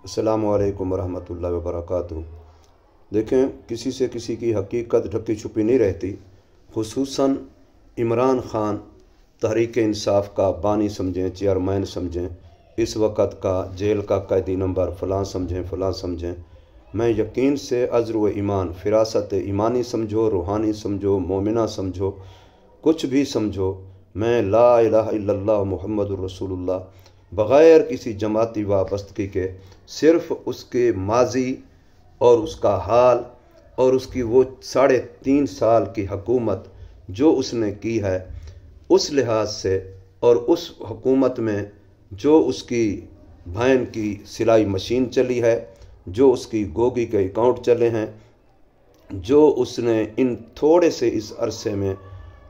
अस्सलाम वालेकुम रहमतुल्लाहि व बरकातुहू। देखें, किसी से किसी की हकीकत ढकी छुपी नहीं रहती। खुसूसन इमरान ख़ान तहरीक इंसाफ का बानी समझें, चेयरमैन समझें, इस वक्त का जेल का कैदी नंबर फ़लाँ समझें। मैं यकीन से अज़्र व ईमान, फ़िरासत ईमानी समझो, रूहानी समझो, मोमिना समझो, कुछ भी समझो, मैं ला इलाहा इल्लल्लाह मुहम्मदुर रसूलुल्लाह बग़ैर किसी जमाती वाबस्तगी के सिर्फ़ उसके माजी और उसका हाल और उसकी वो 3.5 साल की हुकूमत जो उसने की है, उस लिहाज से और उस हुकूमत में जो उसकी बहन की सिलाई मशीन चली है, जो उसकी गोगी के अकाउंट चले हैं, जो उसने इन थोड़े से इस अरसे में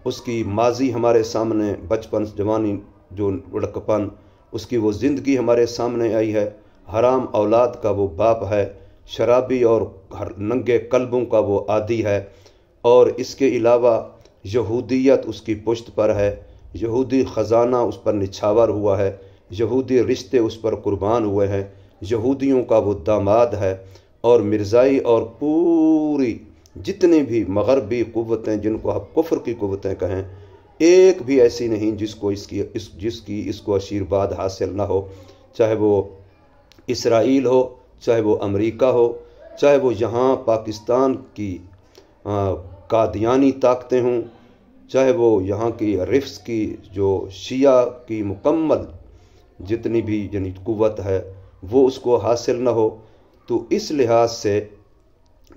उसकी माजी हमारे सामने, बचपन जवानी जो लड़कपन, उसकी वो ज़िंदगी हमारे सामने आई है। हराम औलाद का वो बाप है, शराबी और नंगे कल्बों का वो आदी है, और इसके अलावा यहूदियत उसकी पुश्त पर है, यहूदी ख़जाना उस पर निछावर हुआ है, यहूदी रिश्ते उस पर कुर्बान हुए हैं, यहूदियों का वो दामाद है, और मिर्ज़ाई और पूरी जितनी भी मग़रबी क़ुव्वतें जिनको आप कुफ्र की क़ुव्वतें कहें, एक भी ऐसी नहीं जिसकी इसको आशीर्वाद हासिल ना हो। चाहे वो इसराइल हो, चाहे वो अमेरिका हो, चाहे वो यहाँ पाकिस्तान की कादियानी ताकतें हों, चाहे वो यहाँ की रिफ्स की जो शिया की मुकम्मल जितनी भी यानी क़ुव्वत है वो उसको हासिल ना हो। तो इस लिहाज से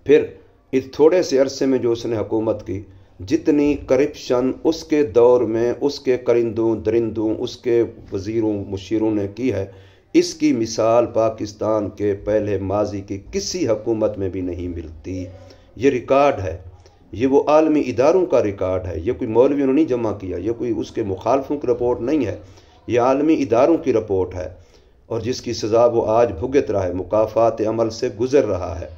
फिर इस थोड़े से अरसे में जो उसने हुकूमत की, जितनी करप्शन उसके दौर में उसके करिंदों दरिंदों, उसके वज़ीरों मुशीरों ने की है, इसकी मिसाल पाकिस्तान के पहले माजी की किसी हुकूमत में भी नहीं मिलती। ये रिकॉर्ड है, ये वो आलमी इदारों का रिकॉर्ड है, ये कोई मौलवियों ने नहीं जमा किया, ये कोई उसके मुखालफों की रिपोर्ट नहीं है, ये आलमी इदारों की रिपोर्ट है, और जिसकी सज़ा वो आज भुगत रहा है, मुकाफ़ात अमल से गुज़र रहा है।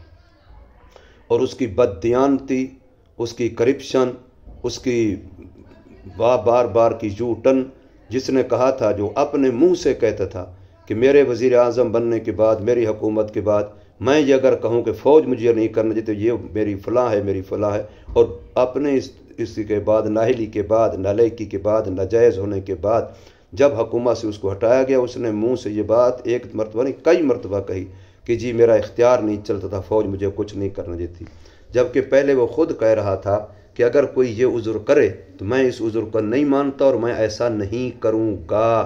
और उसकी बददियानती, उसकी करप्शन, उसकी बार बार की जूटन, जिसने कहा था, जो अपने मुंह से कहता था कि मेरे वज़ीर आज़म बनने के बाद, मेरी हुकूमत के बाद मैं ये अगर कहूँ कि फ़ौज मुझे नहीं करना चाहिए तो ये मेरी फ़लाँ है, और अपने इसी के बाद, नाहली के बाद, नालायकी के बाद, नाजायज़ होने के बाद जब हुकूमत से उसको हटाया गया, उसने मुँह से ये बात एक मरतबा नहीं कई मरतबा कही कि जी मेरा इख्तियार नहीं चलता था, फ़ौज मुझे कुछ नहीं करना देती। जबकि पहले वो ख़ुद कह रहा था कि अगर कोई ये उज़्र करे तो मैं इस उज़्र को नहीं मानता और मैं ऐसा नहीं करूँगा।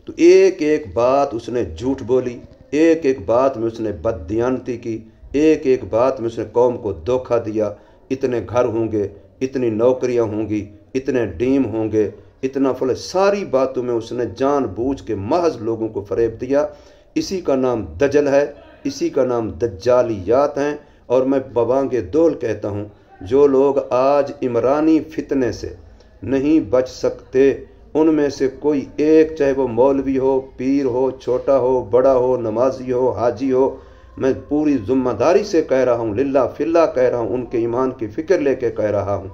तो एक एक बात उसने झूठ बोली, एक एक बात में उसने बददियानती की, एक एक बात में उसने कौम को धोखा दिया। इतने घर होंगे, इतनी नौकरियां होंगी, इतने डीम होंगे, इतना फल, सारी बातों में उसने जानबूझ के महज लोगों को फ़रेब दिया। इसी का नाम दजल है, इसी का नाम दज्जालियात हैं। और मैं बबांगे दोल कहता हूँ, जो लोग आज इमरानी फितने से नहीं बच सकते, उनमें से कोई एक, चाहे वो मौलवी हो, पीर हो, छोटा हो, बड़ा हो, नमाजी हो, हाजी हो, मैं पूरी ज़िम्मेदारी से कह रहा हूँ, लिल्ला फिल्ला कह रहा हूँ, उनके ईमान की फ़िक्र लेके कह रहा हूँ,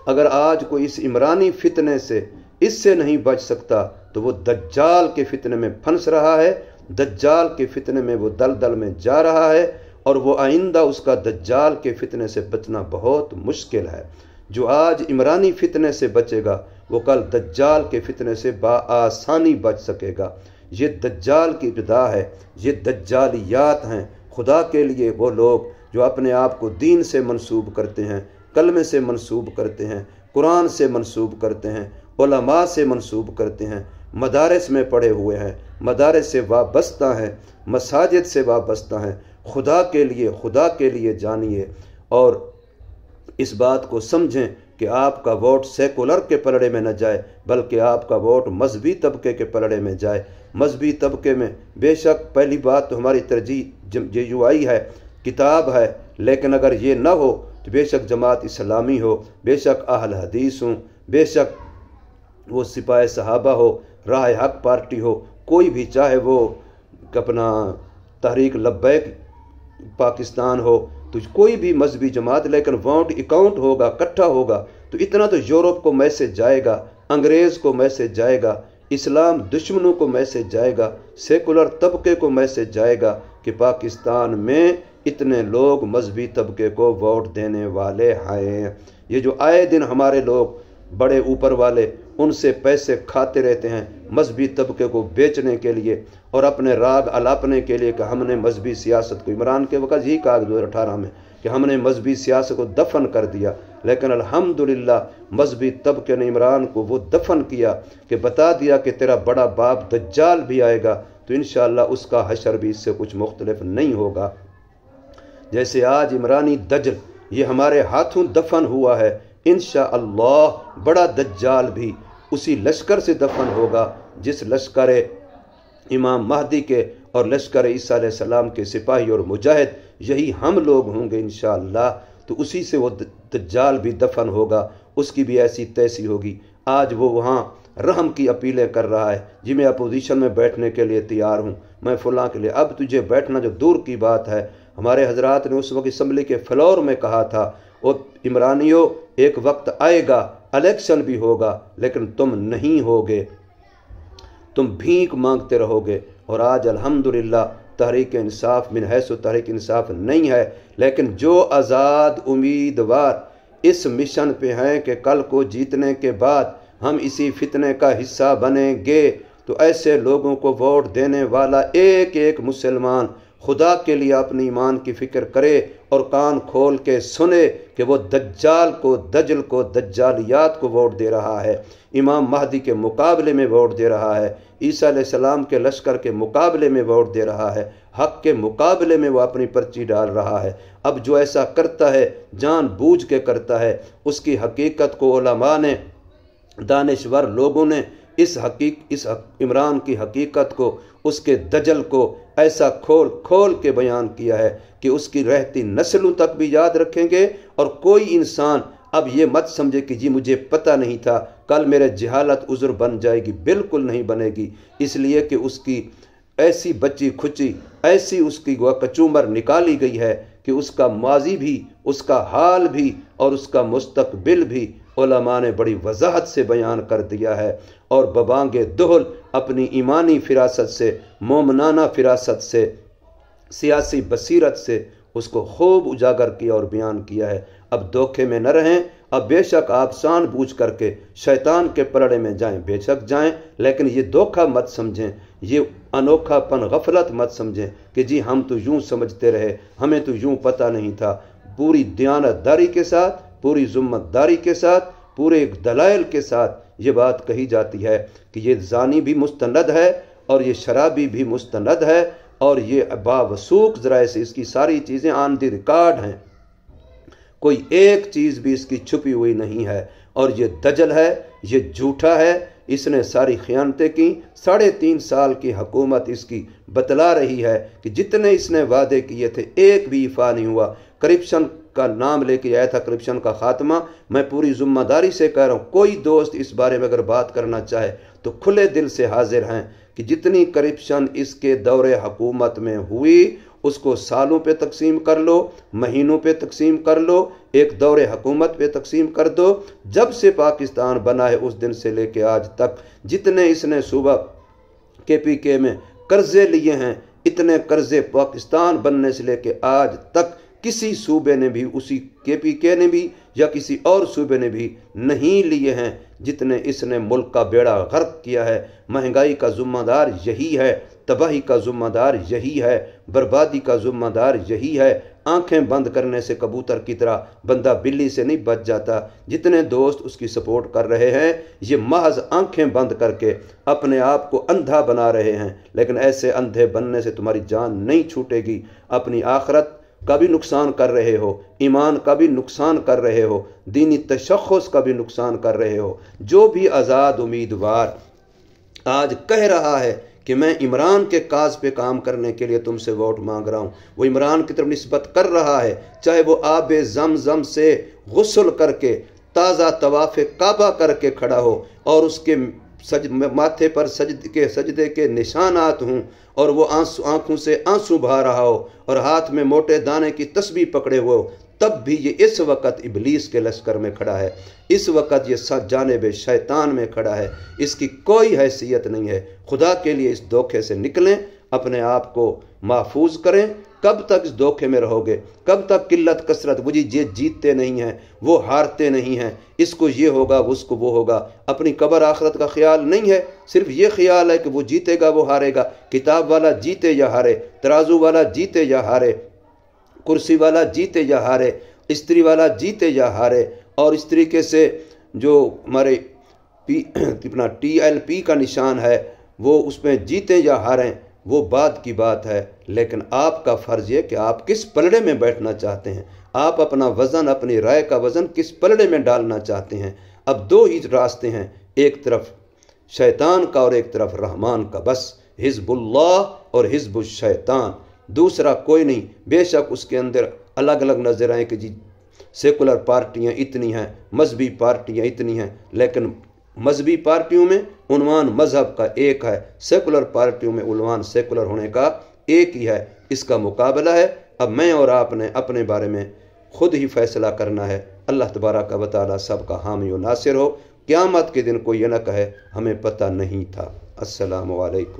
अगर आज कोई इस इमरानी फितने से इससे नहीं बच सकता तो वो दज्जाल के फितने में फंस रहा है, दज्जाल के फितने में वो दलदल में जा रहा है, और वो आइंदा उसका दज्जाल के फितने से बचना बहुत मुश्किल है। जो आज इमरानी फितने से बचेगा वो कल दज्जाल के फितने से बआसानी बच सकेगा। ये दज्जाल की इब्तिदा है, ये दज्जालियात हैं। खुदा के लिए वो लोग जो अपने आप को दीन से मंसूब करते हैं, कलमे से मंसूब करते हैं, कुरान से मंसूब करते हैं, उलमा से मंसूब करते हैं, मदारस में पढ़े हुए हैं, मदारस से वाबस्ता हैं, मसाजिद से वाबस्ता हैं, खुदा के लिए जानिए और इस बात को समझें कि आपका वोट सेकुलर के पलड़े में न जाए, बल्कि आपका वोट मजहबी तबके के पलड़े में जाए। मजहबी तबके में बेशक पहली बात तो हमारी तरजीह JUI है, किताब है, लेकिन अगर ये न हो तो बेशक जमात इस्लामी हो, बेशक अहल हदीस हो, बेशक वो सिपाही सहाबा हो, राह हक पार्टी हो, कोई भी, चाहे वो अपना तहरीक लब्बैक पाकिस्तान हो, तो कोई भी मजहबी जमात, लेकिन वोट अकाउंट होगा, इकट्ठा होगा, तो इतना तो यूरोप को मैसेज जाएगा, अंग्रेज़ को मैसेज जाएगा, اسلام دشمنوں کو میسج جائے گا، سیکولر طبقے کو میسج جائے گا کہ پاکستان میں اتنے لوگ مذہبی طبقے کو ووٹ دینے والے ہیں۔ یہ جو آئے دن ہمارے لوگ بڑے اوپر والے ان سے پیسے کھاتے رہتے ہیں مذہبی طبقے کو بیچنے کے لیے اور اپنے راگ الاپنے کے لیے کہ ہم نے مذہبی سیاست کو، عمران کے وقت یہی کہا 2018 میں کہ ہم نے مذہبی سیاست کو دفن کر دیا، لیکن الحمدللہ مذہبی طبقے نے عمران کو وہ دفن کیا کہ بتا دیا کہ تیرا بڑا باپ دجال بھی آئے گا تو انشاءاللہ اس کا حشر بھی اس سے کچھ مختلف نہیں ہوگا۔ جیسے آج عمرانی دجل یہ ہمارے ہاتھوں دفن ہوا ہے، انشاءاللہ بڑا دجال بھی اسی لشکر سے دفن ہوگا جس لشکر امام مہدی کے اور لشکر عیسیٰ علیہ السلام کے سپاہی اور مجاہد یہی ہم لوگ ہوں گے انشاءاللہ، تو اسی سے وہ دجال بھی دفن ہوگا، اس کی بھی ایسی تیسی ہوگی۔ آج وہ وہاں رحم کی اپیلیں کر رہا ہے، جی میں اپوزیشن میں بیٹھنے کے لیے تیار ہوں، میں فلاں کے لیے، اب تجھے بیٹھنا جو دور کی بات ہے۔ ہمارے حضرات نے اس وقت اسمبلی کے فلور میں کہا تھا، وہ عمرانیوں ایک وقت آئے گا الیکشن بھی ہوگا لیکن تم نہیں ہوگے، تم بھیک مانگتے رہو گے۔ اور آج الحمدللہ تحریک انصاف من حیث تحریک انصاف نہیں ہے، لیکن جو آزاد امیدوار اس مشن پہ ہیں کہ کل کو جیتنے کے بعد ہم اسی فتنے کا حصہ بنیں گے، تو ایسے لوگوں کو ووٹ دینے والا ایک ایک مسلمان خدا کے لیے اپنی ایمان کی فکر کرے اور کان کھول کے سنے کہ وہ دجال کو، دجل کو، دجالیات کو ووٹ دے رہا ہے، امام مہدی کے مقابلے میں ووٹ دے رہا ہے، عیسیٰ علیہ السلام کے لشکر کے مقابلے میں ووٹ دے رہا ہے، حق کے مقابلے میں وہ اپنی پرچی ڈال رہا ہے۔ اب جو ایسا کرتا ہے جان بوجھ کے کرتا ہے، اس کی حقیقت کو علماء نے، دانشور لوگوں نے اس عمران کی حقیقت کو، اس کے دجل کو ایسا کھول کھول کے بیان کیا ہے کہ اس کی رہتی نسلوں تک بھی یاد رکھیں گے، اور کوئی انسان اب یہ مت سمجھے کہ جی مجھے پتہ نہیں تھا، کل میرے جہالت عذر بن جائے گی، بالکل نہیں بنے گی، اس لیے کہ اس کی ایسی بچی کھچی، ایسی اس کی کچومر نکالی گئی ہے کہ اس کا ماضی بھی، اس کا حال بھی اور اس کا مستقبل بھی علماء نے بڑی وضاحت سے بیان کر دیا ہے، اور ببانگ دہل اپنی ایمانی فراست سے، مومنانہ فراست سے، سیاسی بصیرت سے اس کو خوب اجاگر کیا اور بیان کیا ہے۔ اب دھوکے میں نہ رہیں، اب بے شک آپ جان بوجھ کر کے شیطان کے پلڑے میں جائیں، بے شک جائیں، لیکن یہ دھوکہ مت سمجھیں، یہ انوکھا پن غفلت مت سمجھیں کہ جی ہم تو یوں سمجھتے رہے، ہمیں تو یوں پتہ نہیں تھا۔ پوری دیانت داری کے ساتھ، پوری ذمت داری کے ساتھ، پورے دلائل کے ساتھ یہ بات کہی جاتی ہے کہ یہ زانی بھی مستند ہے اور یہ شرابی بھی مستند ہے، اور یہ باوثوق ذرائع سے اس کی ساری چیزیں آن دی ریکارڈ ہیں، کوئی ایک چیز بھی اس کی چھپی ہوئی نہیں ہے، اور یہ دجل ہے، یہ جھوٹا ہے، اس نے ساری خیانتیں کی۔ 3.5 سال کی حکومت اس کی بتلا رہی ہے کہ جتنے اس نے وعدے کیے تھے ایک بھی ایفا نہیں ہوا۔ کرپشن کا نام لے کے آیا تھا، کرپشن کا خاتمہ، میں پوری ذمہ داری سے کہہ رہا ہوں، کوئی دوست اس بارے میں اگر بات کرنا چاہے تو کھلے دل سے حاضر ہیں کہ جتنی کرپشن اس کے دور حکومت میں ہوئی اس کو سالوں پہ تقسیم کر لو، مہینوں پہ تقسیم کر لو، ایک دور حکومت پہ تقسیم کر دو۔ جب سے پاکستان بنا ہے اس دن سے لے کے آج تک جتنے اس نے صوبہ KPK میں قرضے لیے ہیں، اتنے قرضے پاکستان بننے سے لے کے آج تک کسی صوبے نے بھی، اسی KPK نے بھی یا کسی اور صوبے نے بھی نہیں لیے ہیں جتنے اس نے ملک کا بیڑا غرق کیا ہے۔ مہنگائی کا ذمہ دار یہی ہے، تباہی کا ذمہ دار یہی ہے، بربادی کا ذمہ دار یہی ہے۔ آنکھیں بند کرنے سے کبوتر کی طرح بندہ بلی سے نہیں بچ جاتا۔ جتنے دوست اس کی سپورٹ کر رہے ہیں یہ محض آنکھیں بند کر کے اپنے آپ کو اندھا بنا رہے ہیں، لیکن ایسے اندھے بننے سے تمہاری جان نہیں چھوٹے گی۔ اپنی آخرت کا بھی نقصان کر رہے ہو، ایمان کا بھی نقصان کر رہے ہو، دینی تشخص کا بھی نقصان کر رہے ہو۔ جو بھی آزاد امیدوار آج کہہ رہا ہے کہ میں عمران کے کاز پہ کام کرنے کے لیے تم سے ووٹ مانگ رہا ہوں، وہ عمران کی طرف نسبت کر رہا ہے، چاہے وہ آب زمزم سے غسل کر کے تازہ طواف کعبہ کر کے کھڑا ہو اور اس کے ماتھے پر سجدے کے نشانات ہوں، اور وہ آنکھوں سے آنسو بہا رہا ہو اور ہاتھ میں موٹے دانے کی تسبیح پکڑے ہوئے ہو، तब भी ये इस वक्त इबलीस के लश्कर में खड़ा है, इस वक्त ये जानिब शैतान में खड़ा है, इसकी कोई हैसियत नहीं है। खुदा के लिए इस धोखे से निकलें, अपने आप को महफूज करें। कब तक इस धोखे में रहोगे? कब तक किल्लत कसरत, वो जी जीतते नहीं हैं, वो हारते नहीं हैं, इसको ये होगा उसको वो होगा। अपनी कब्र आखरत का ख्याल नहीं है, सिर्फ ये ख्याल है कि वो जीतेगा वो हारेगा। किताब वाला जीते या हारे, तराजू वाला जीते या हारे, कुर्सी वाला जीते या हारे, स्त्री वाला जीते या हारे। और इस तरीके से जो हमारे अपना TLP का निशान है वो उसमें जीते या हारें, वो बात की बात है। लेकिन आपका फ़र्ज़ है कि आप किस पलड़े में बैठना चाहते हैं, आप अपना वज़न, अपनी राय का वज़न किस पलड़े में डालना चाहते हैं। अब दो ही रास्ते हैं, एक तरफ शैतान का और एक तरफ रहमान का, बस हिज़्बुल्लाह और हिज़्बुश शैतान, दूसरा कोई नहीं। बेशक उसके अंदर अलग अलग नज़र आए कि जी सेकुलर पार्टियाँ इतनी हैं, मजहबी पार्टियाँ इतनी हैं, लेकिन मजहबी पार्टियों में उन्वान मज़हब का एक है, सेकुलर पार्टियों में उन्वान सेकुलर होने का एक ही है। इसका मुकाबला है। अब मैं और आपने अपने बारे में खुद ही फैसला करना है। अल्लाह तबारक व तआला सबका हामी व नासिर हो। क़यामत के दिन कोई ये न कहे हमें पता नहीं था। अस्सलामु अलैकुम।